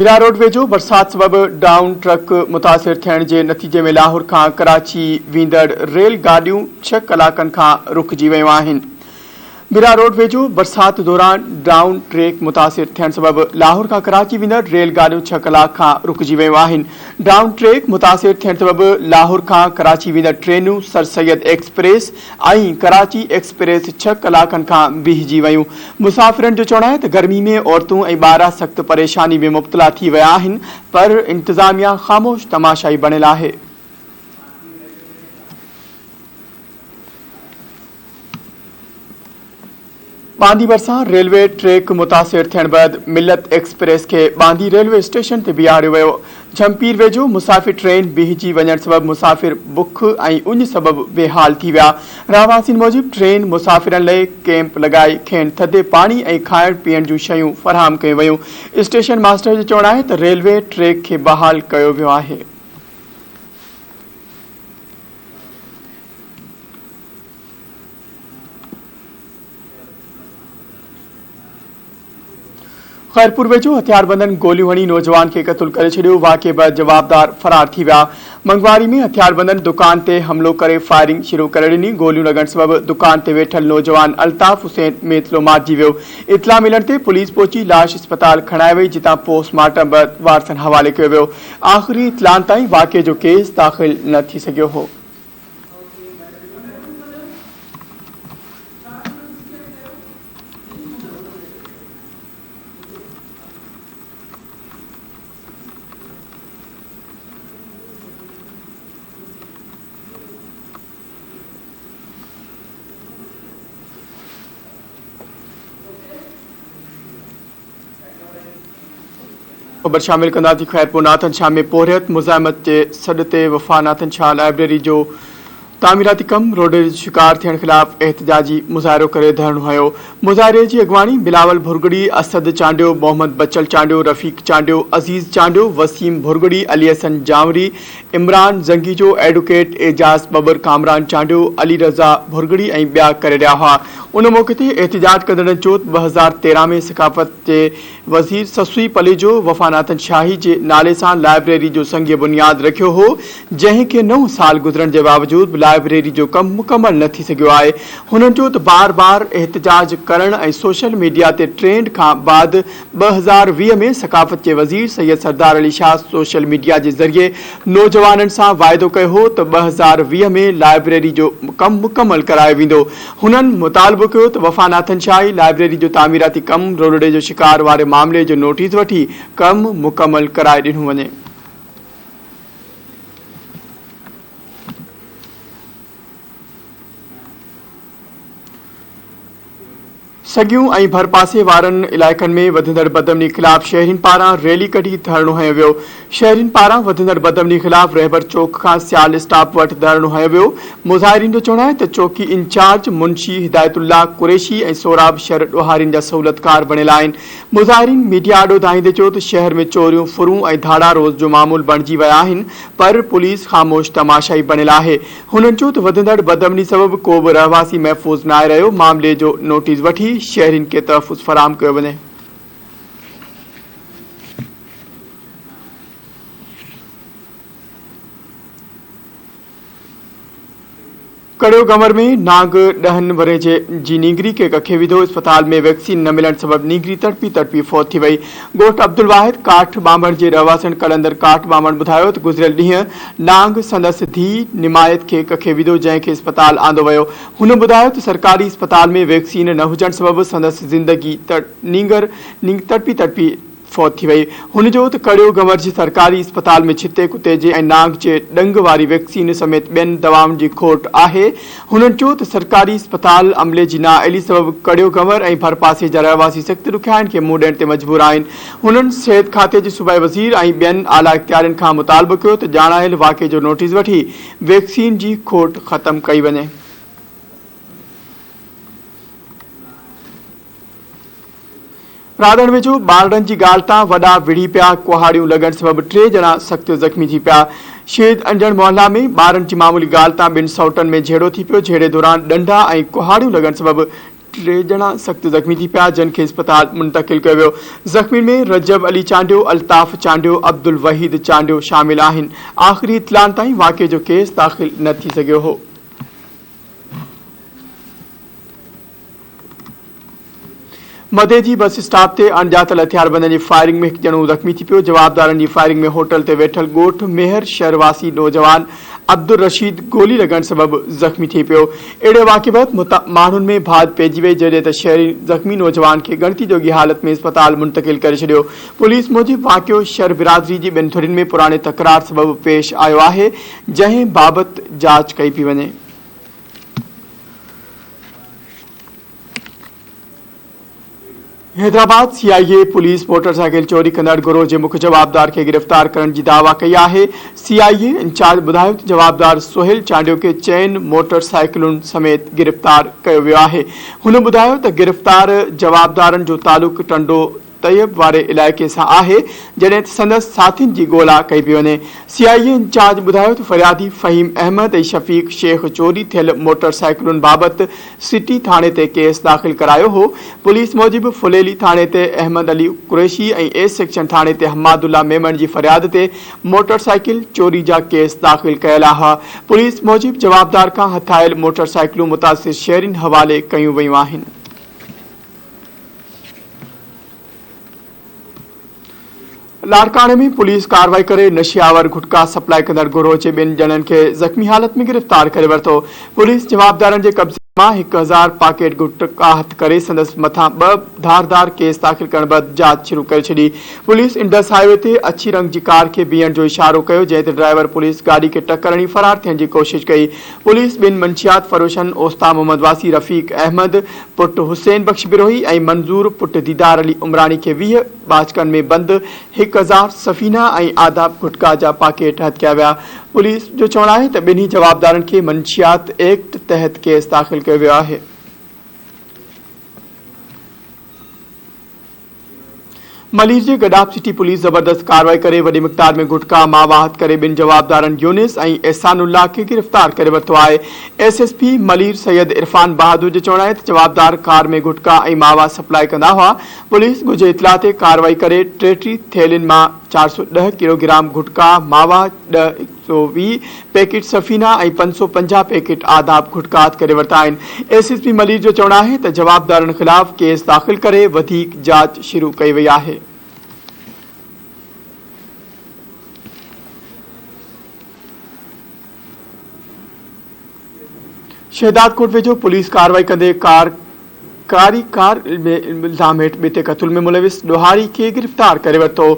Meera road वेझो बरसात सबब डाउन ट्रक मुतासिर थियण जे नतीजे में लाहौर खां कराची वेंदड़ रेल गाॾियूं 6 कलाकनि खां रुकिजी वयूं आहिनि। मीरा रोड वेझो बरसात दौरान डाउन ट्रैक मुतासिर थियण सबब लाहौर खां कराची वेंदड़ रेल गाॾियूं 6 कलाक खां रुकिजी वयूं आहिनि। डाउन ट्रैक मुतासिर थियण सबब लाहौर खां कराची वेंदड़ ट्रेनूं सर सैयद एक्सप्रेस ऐं कराची एक्सप्रेस 6 कलाकनि खां बीहजी वयूं। मुसाफ़िरनि जो चवणु आहे त गर्मी में औरतूं ऐं ॿार सख़्त परेशानी में मुब्तला थी विया आहिनि, पर इंतज़ामिया ख़ामोश तमाशाई बणियल आहे। बांदी भरिसां रेलवे ट्रैक मुतासिर थियण बैदि मिल्लत एक्सप्रेस के बांदी रेलवे स्टेशन ते बीहारियो वियो। झंपीर वेझो मुसाफ़िर ट्रेन बीहजी वञण सबब मुसाफ़िर बुख ऐं उञ सबब बेहाल थी विया। रहवासियुनि मूजिबि ट्रेन मुसाफ़िरनि लाइ कैंप लॻाए खेनि थधे पाणी ऐं खाइण पीअण जूं शयूं फ़राहम कयूं वयूं। स्टेशन मास्टर जो चवणु आहे त रेलवे ट्रैक खे बहाल कयो वियो आहे। खैरपुर वेझो हथियारबंदनि गोलियूं हणी नौजवान खे क़तल करे छॾियो। वाक़े बैदि जवाबदार फरार थी विया। मंगवारी में हथियारबंदनि दुकान ते हमलो करे फायरिंग शुरू करे ॾिनी। गोलियूं लॻण सबब दुकान ते वेठल नौजवान अल्ताफ हुसैन मेतलो मारिजी वियो। इतला मिलण ते पुलिस पहुची लाश अस्पताल खणाए वई, जितां पोस्टमार्टम बैदि वारसनि हवाले कयो वियो। आख़िरी इतलान ताईं वाक़े जो केस दाख़िल न थी सघियो हो। खबर शामिल कंदासीं। खैरपुर नाथन शाह में पोरियत मुज़ाहिमत जे सॾ ते वफ़ा नाथन शाह लाइब्रेरी जो तामीराती कम रोडे जो शिकार थियण ख़िलाफ़ एहतजाजी मुज़ाहिरो करे धरणो हयो। मुज़ाहिरे जी अॻवानी बिलावल भुरगड़ी, असद चांडियो, मोहम्मद बचल चांडियो, रफ़ीक चांडियो, अज़ीज़ चांडियो, वसीम भुरगड़ी, अली हसन जामरी, इमरान ज़ंगीजो, एडवोकेट एजाज़ बबर, कामरान चांडियो, अली रज़ा भुरगड़ी ऐं ॿिया करे रहिया हुआ। उन मौक़े ते एहतजाज कंदड़नि चयो त 2013 में सकाफ़त जे वज़ीर ससुई पलेजो वफ़ा नाथन शाही जे नाले सां लाइब्रेरी जो संग बुनियाद रखियो हो, जंहिंखे 9 साल गुज़रण जे बावजूद लाइब्रेरी जो कमु मुकमल न थी सघियो आहे। हुननि चयो त बार बार एहतजाज करण ऐं सोशल मीडिया ते ट्रेंड खां बाद 2020 में सकाफ़त जे वज़ीर सैयद सरदार अली शाह सोशल मीडिया जे ज़रिए नौजवाननि सां वाइदो कयो हो त 2020 में लाइब्रेरी जो कमु मुकमल करायो वेंदो। हुननि मुतालबो कयो त वफ़ा नाथन शाही लाइब्रेरी जो तामीराती कमु रोड़े जो शिकार वारे मामले जो नोटिस वठी कमु मुकमल कराए ॾिनो वञे। सगियूं ऐं भरपासे वारनि इलाइक़नि में वधंदड़ बदमनी ख़िलाफ़ शहरियुनि पारां रैली कढी धरणो हंयो वियो। शहरियुनि पारां वधंदड़ बदमनी ख़िलाफ़ रहबर चौक खां सियाल स्टॉप वटि धरणो हंयो वियो। मुज़ाहिरीन जो चवणु आहे त चौकी इंचार्ज मुंशी हिदायतुल्लाह कुरैशी ऐं सोराब शहर ॾोहारीन जा सहूलतकार बणियल आहिनि। मुज़ाहिरीन मीडिया आॾो धाईंदे चयो त शहर में चोरियूं, फुरूं ऐं धाड़ा रोज़ जो मामूल बणिजी विया आहिनि, पर पुलिस ख़ामोश तमाशाई बणियल आहे। हुननि चयो त वधंदड़ बदमनी सबब को बि रहवासी महफ़ूज़ न आहे रहियो। मामले जो नोटिस वठी शहरिन के तहफ़्फ़ुज़ फराहम कयो वञे। कड़ियो गंवर में नांग 10 वरे जी नींगरी के कखे विधो। अस्पताल में वैक्सीन न मिलण सबब नींगरी तड़पी फौत थी वई। ॻोठ अब्दुल वाहिद काठ बामण जे रहवासियुनि कलंदर काठ बामण ॿुधायो त गुज़िरियल ॾींहुं नांग संदसि धीउ निमायत खे कखे विधो, जंहिंखे अस्पताल आंदो वियो। हुन ॿुधायो त सरकारी अस्पताल में वैक्सीन न हुजण सबब संदसि ज़िंदगी तड़पी फौत थी वई। हुन जो त कड़ियो गंवर जी सरकारी अस्पताल में छिते कुते जे ऐं नांग जे ॾंग वारी वैक्सीन समेत ॿियनि दवाउनि जी खोट आहे। हुननि चयो त सरकारी अस्पताल अमले जी नाअहली सबब कड़ियो गंवर ऐं भरपासे जा रहवासी सख़्त ॾुखियाईनि खे मुंहुं ॾियण ते मजबूर आहिनि। हुननि सिहत खाते जे सूबाई वज़ीर ऐं ॿियनि आला इख्तियारनि खां मुतालबो कयो त ॼाणायल वाक़े जो नोटिस वठी वैक्सीन जी खोट ख़तमु कई वञे। राधण वेझो ॿारनि जी ॻाल्हि तां वॾा विढ़ी पिया। कुहाड़ियूं लॻण सबब 3 ॼणा सख़्त ज़ख़्मी थी पिया। शहीद अंजण मोहल्ला में ॿारनि जी मामूली ॻाल्हि तां 2 सौटनि में झेड़ो थी पियो। झेड़े दौरान डंडा ऐं कुहाड़ियूं लॻण सबब टे जना सख्त जख्मी थी पिया जिन खे अस्पताल मुंतकिल कियो वियो। ज़ख्मी में रजब अली चांडियो, अल्ताफ चांडियो, अब्दुल वहीद चांडियो शामिल आहिनि। आख़िरी इतलान ताईं वाक़े जो केस दाख़िल न थी सघियो हो। मधे जी बस स्टॉप ते अणॼातल हथियारबंदनि जी फायरिंग में हिकु ॼणो ज़ख्मी थी पियो। जवाबदारनि जी फायरिंग में होटल ते वेठल ॻोठ मेहर शहरवासी नौजवान अब्दुल रशीद गोली लॻण सबबि ज़ख्मी थी पियो। अहिड़े वाक़े बैदि माण्हुनि में भाॼ पइजी वई, जॾहिं त शहरी ज़ख्मी नौजवान खे गणती जोगी हालत में अस्पताल मुंतकिल करे छॾियो। पुलिस मूजिबि वाक़ियो शहर बिरादरी जी ॿिनि धुरियुनि में पुराणे तकरार सबबि पेश आयो आहे, जंहिं बाबति जांच कई पई वञे। हैदराबाद सीआईए पुलिस मोटरसाइकिल चोरी कंदड़ गिरोह जे मुख्य जवाबदार के गिरफ्तार करण जी दावा कई आहे। सीआईए इंचार्ज ॿुधायो त जवाबदार सोहेल चांडियो के चयन मोटरसाइकिलुनि समेत गिरफ्तार कयो वियो आहे। हुन ॿुधायो त गिरफ्तार जवाबदारनि जो तालुक टंडो तैयब वारे इलाइक़े सां आहे, जॾहिं त संदसि साथियुनि जी ॻोल्हा कई पई वञे। सीआईए इंचार्ज ॿुधायो त फरियादी फ़हीम अहमद ऐं शफ़ीक शेख चोरी थियल मोटरसाइकिलुनि बाबति सिटी थाणे ते केस दाख़िल करायो हो। पुलिस मूजिबि फुलेली थाणे ते अहमद अली कुरैशी ऐं ए सेक्शन थाणे ते हमादुल्ला मेमन जी फरियाद ते मोटरसाइकिल चोरी जा केस दाख़िल कयल हुआ। पुलिस मूजिबि जवाबदार खां हथायल मोटरसाइकिलूं मुतासिर शहरियुनि हवाले कयूं वयूं आहिनि। लाड़काने में पुलिस कार्रवाई करे नशियावर गुटखा सप्लाई कंदड़ गिरोह जे ॿिनि ॼणनि खे ज़ख्मी हालत में गिरफ्तार करे वरितो। पुलिस जवाबदारनि जे कब्ज़े मां 1000 पैकेट गुटखा हथ करे संदसि मथां 2 धारदार केस दाख़िल करण बैदि जांच शुरू करे छॾी। पुलिस इंडस हाईवे ते अछी रंग जी कार खे बीहण जो इशारो कयो, जंहिं ते ड्राइवर पुलिस गाड़ी खे टक्कर हणी फरार थियण जी कोशिश कई। पुलिस ॿिनि मंशियात फरोशनि ओस्ता मोहम्मद वासी रफ़ीक अहमद पुट हुसैन बख्श बिरोही ऐं मंज़ूर पुट दीदार अली उमरानी खे 20 बाचकनि में बंद 1000 सफ़ीना ऐं आदाब गुटखा जा पैकेट हथ कया विया। पुलिस जो चवणु आहे त ॿिन्ही जवाबदारनि खे मंशियात एक्ट तहत केस दाख़िल कयो वियो आहे। मलीर जे गडाप सिटी पुलिस जबरदस्त कार्रवाई करे वॾी मिक़दार में गुटखा मावाहत करे ॿिनि जवाबदारनि यूनिस ऐं एहसानुल्लाह खे गिरफ्तार करे वरितो आहे। एसएसपी मलीर सैयद इरफान बहादुर जो चवणु आहे त जवाबदार कार में गुटखा ऐं मावा सप्लाई कंदा हुआ। पुलिस ॻुझे इतला ते कार्रवाई करे 33 थैलियुनि मां 410 किलोग्राम गुटखा मावा, 120 पैकेट सफ़ीना ऐं 550 पैकेट आदाब गुटखा हथ करे वरिता आहिनि। एसएसपी मलीर जो चवणु आहे त जवाबदारनि ख़िलाफ़ केस दाख़िल करे वधीक जांच शुरू कई वई आहे। शहदादकोट वेझो पुलिस कार्रवाई कंदे कार में इल्ज़ाम हेठि ॿिटे क़त्ल में मुलविस ॾोहारी खे गिरफ़्तार करे वरितो।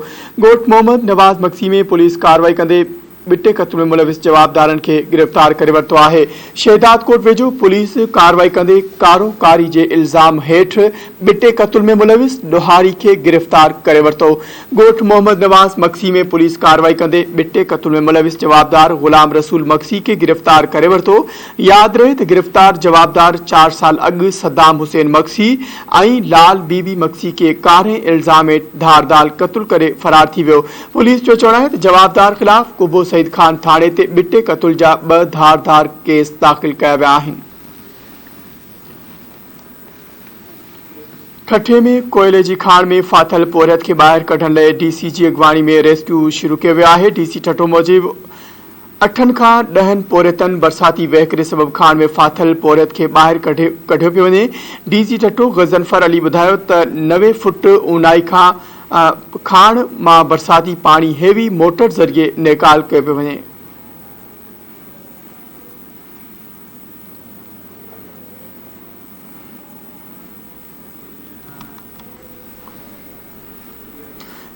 ॻोठ मोहम्मद नवाज़ मक्सी में पुलिस कार्रवाई कंदे ॿिटे क़त्ल में मुलविस जवाबदारनि खे गिरफ़्तार करे वरितो आहे। शहदादकोट वेझो पुलिस कार्रवाई कंदे कारोकारी जे इल्ज़ाम हेठि ॿिटे क़त्ल में मुलविस ॾोहारी खे गिरफ़्तार करे वरितो। ॻोठ मोहम्मद नवाज़ मक्सी में पुलिस कार्रवाई कंदे ॿिटे क़त्ल में मुलविस जवाबदार ग़ुलाम रसूल मक्सी खे गिरफ़्तार करे वरितो। यादि रहे त गिरफ़्तार जवाबदार 4 साल अॻु सद्दाम हुसैन मक्सी ऐं लाल बीबी मक्सी खे कारे इल्ज़ाम हेठि धारदार क़त्ल करे फरार थी वियो। पुलिस जो चवणु आहे त जवाबदार ख़िलाफ़ कुबो सईद खान थाणे ते ॿिटे क़त्ल जा 2 धारदार केस दाख़िल कया विया आहिनि। ठठे में कोयले जी खाण में फाथल पोरियत खे ॿाहिरि कढण लाइ डीसी जी अॻवानी में रेस्क्यू शुरू कयो वियो आहे। डीसी ठठो मूजिबि 8 खां 10 पोरियतनि बरसाती वहिकिरे सबबि खाण में फाथल पोरियत खे ॿाहिरि कढियो पियो वञे। डीसी ठठो गज़नफर अली ॿुधायो त 90 फुट ऊंडाई खां खाण मां बरसाती पाणी हेवी मोटर ज़रिए निकाल कयो पियो वञे।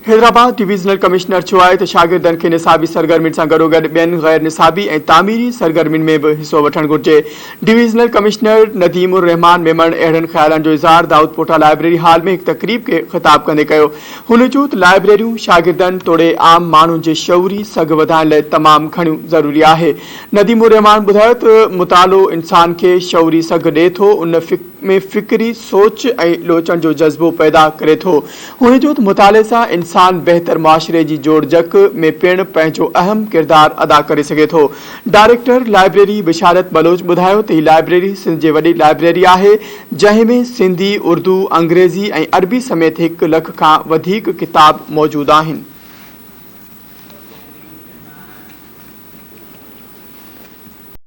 हैदराबाद डिवीजनल कमिश्नर चयो आहे त शागिर्दनि खे निसाबी सरगर्मियुनि सां गॾोगॾु ॿियनि गैर निसाबी ऐं तामीरी सरगर्मियुनि में बि हिसो वठणु घुर्जे। डिवीजनल कमिश्नर नदीमुर रहमान मेमण अहिड़नि ख़्यालनि जो इज़हार दाऊदपोटा लाइब्रेरी हाल में हिकु तक़रीब खे ख़िताब कंदे कयो। हुन चयो त लाइब्रेरियूं शागिर्दनि तोड़े आम माण्हुनि जे शऊरी सघ वधाइण लाइ तमामु घणियूं ज़रूरी आहे। नदीमुर रहमान ॿुधायो त मुतालो इंसान खे शऊरी सघ ॾिए थो, उन में फ़िक्री सोच ऐं लोचण जो जज़्बो पैदा करे थो। हुन चयो त मुताले सां इंसान इंसान बेहतर मुआशरे जी जोड़जक में पिण पंहिंजो अहम किरदार अदा करे सके थो। डायरेक्टर लाइब्रेरी बिशारत बलोच ॿुधायो त ही लाइब्रेरी सिंध जी वॾी लाइब्रेरी आहे, जंहिं में सिंधी, उर्दू, अंग्रेज़ी ऐं अरबी समेत 1 लख खां वधीक किताब मौजूद आहिनि।